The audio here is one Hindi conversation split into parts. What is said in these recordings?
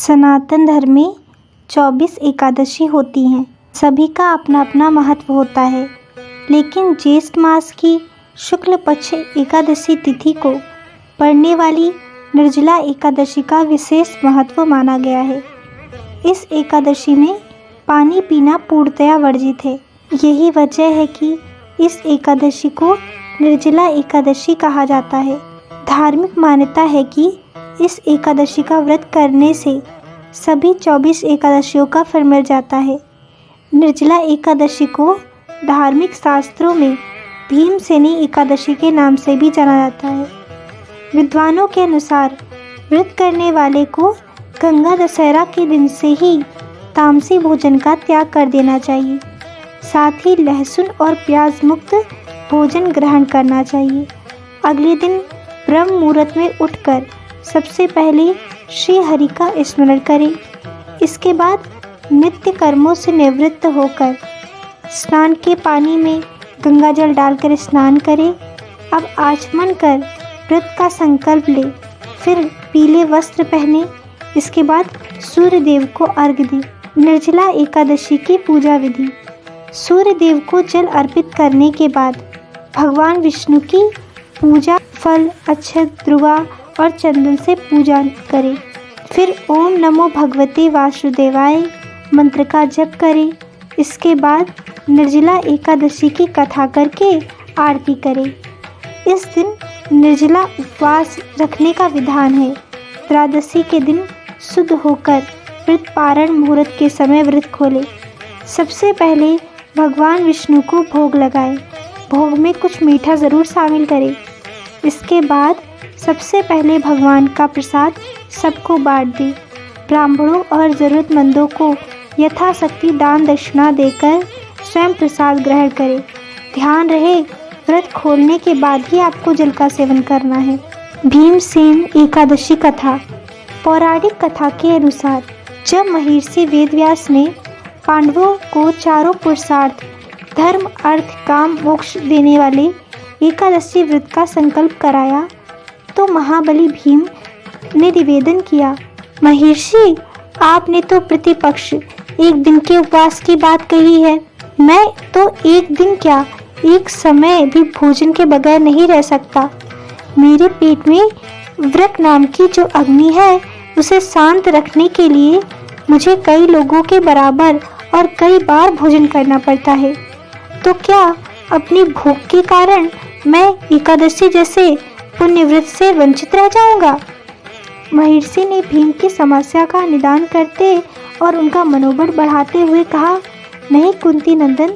सनातन धर्म में 24 एकादशी होती हैं। सभी का अपना अपना महत्व होता है, लेकिन ज्येष्ठ मास की शुक्ल पक्ष एकादशी तिथि को पड़ने वाली निर्जला एकादशी का विशेष महत्व माना गया है। इस एकादशी में पानी पीना पूर्णतया वर्जित है। यही वजह है कि इस एकादशी को निर्जला एकादशी कहा जाता है। धार्मिक मान्यता है कि इस एकादशी का व्रत करने से सभी 24 एकादशियों का फल मिल जाता है। निर्जला एकादशी को धार्मिक शास्त्रों में भीमसेनी एकादशी के नाम से भी जाना जाता है। विद्वानों के अनुसार व्रत करने वाले को गंगा दशहरा के दिन से ही तामसी भोजन का त्याग कर देना चाहिए। साथ ही लहसुन और प्याज मुक्त भोजन ग्रहण करना चाहिए। अगले दिन ब्रह्म मुहूर्त में उठकर सबसे पहले श्री हरि का स्मरण करें। इसके बाद नित्य कर्मों से निवृत्त होकर स्नान के पानी में गंगा जल डालकर स्नान करें। अब आचमन कर व्रत का संकल्प ले, फिर पीले वस्त्र पहने। इसके बाद सूर्य देव को अर्घ्य दें। निर्जला एकादशी की पूजा विधि। सूर्य देव को जल अर्पित करने के बाद भगवान विष्णु की पूजा फल, अक्षत, द्रुवा और चंदन से पूजा करें। फिर ओम नमो भगवते वासुदेवाय मंत्र का जप करें। इसके बाद निर्जला एकादशी की कथा करके आरती करें। इस दिन निर्जला उपवास रखने का विधान है। त्रयोदशी के दिन शुद्ध होकर व्रत पारण मुहूर्त के समय व्रत खोलें। सबसे पहले भगवान विष्णु को भोग लगाएं। भोग में कुछ मीठा ज़रूर शामिल करें। इसके बाद सबसे पहले भगवान का प्रसाद सबको बांट दें। ब्राह्मणों और ज़रूरतमंदों को यथाशक्ति दान दक्षिणा देकर स्वयं प्रसाद ग्रहण करें। ध्यान रहे, व्रत खोलने के बाद ही आपको जल का सेवन करना है। भीमसेन एकादशी कथा। पौराणिक कथा के अनुसार जब महर्षि वेदव्यास ने पांडवों को चारों पुरुषार्थ धर्म, अर्थ, काम, मोक्ष देने वाले एकादशी व्रत का संकल्प कराया तो महाबली भीम ने निवेदन किया, महर्षि, आपने तो प्रतिपक्ष एक दिन के उपवास की बात कही है। मैं तो एक दिन क्या, एक समय भी भोजन के बगैर नहीं रह सकता। मेरे पेट में व्रत नाम की जो अग्नि है उसे शांत रखने के लिए मुझे कई लोगों के बराबर और कई बार भोजन करना पड़ता है। तो क्या अपनी भूख के कारण मैं एकादशी जैसे पुण्य व्रत से वंचित रह जाऊंगा? महर्षि ने भीम की समस्या का निदान करते और उनका मनोबल बढ़ाते हुए कहा, नहीं कुंती नंदन,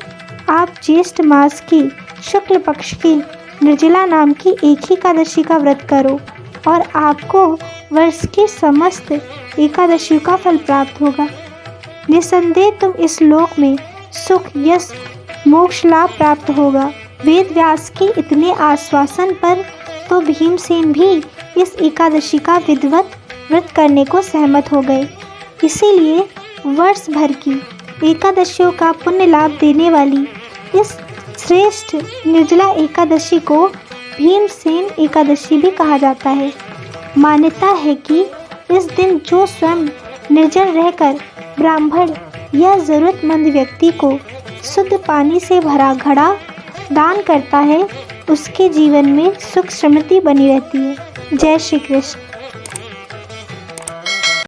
आप ज्येष्ठ मास की शुक्ल पक्ष की निर्जला नाम की एक ही एकादशी का व्रत करो और आपको वर्ष की समस्त एकादशियों का फल प्राप्त होगा। निसंदेह तुम इस लोक में सुख, यश, मोक्ष लाभ प्राप्त होगा। वेद व्यास के इतने आश्वासन पर तो भीमसेन भी इस एकादशी का विधिवत व्रत करने को सहमत हो गए। इसीलिए वर्ष भर की एकादशियों का पुण्य लाभ देने वाली इस श्रेष्ठ निर्जला एकादशी को भीमसेन एकादशी भी कहा जाता है। मान्यता है कि इस दिन जो स्वयं निर्जल रहकर ब्राह्मण या ज़रूरतमंद व्यक्ति को शुद्ध पानी से भरा घड़ा दान करता है, उसके जीवन में सुख समृद्धि बनी रहती है। जय श्री कृष्ण।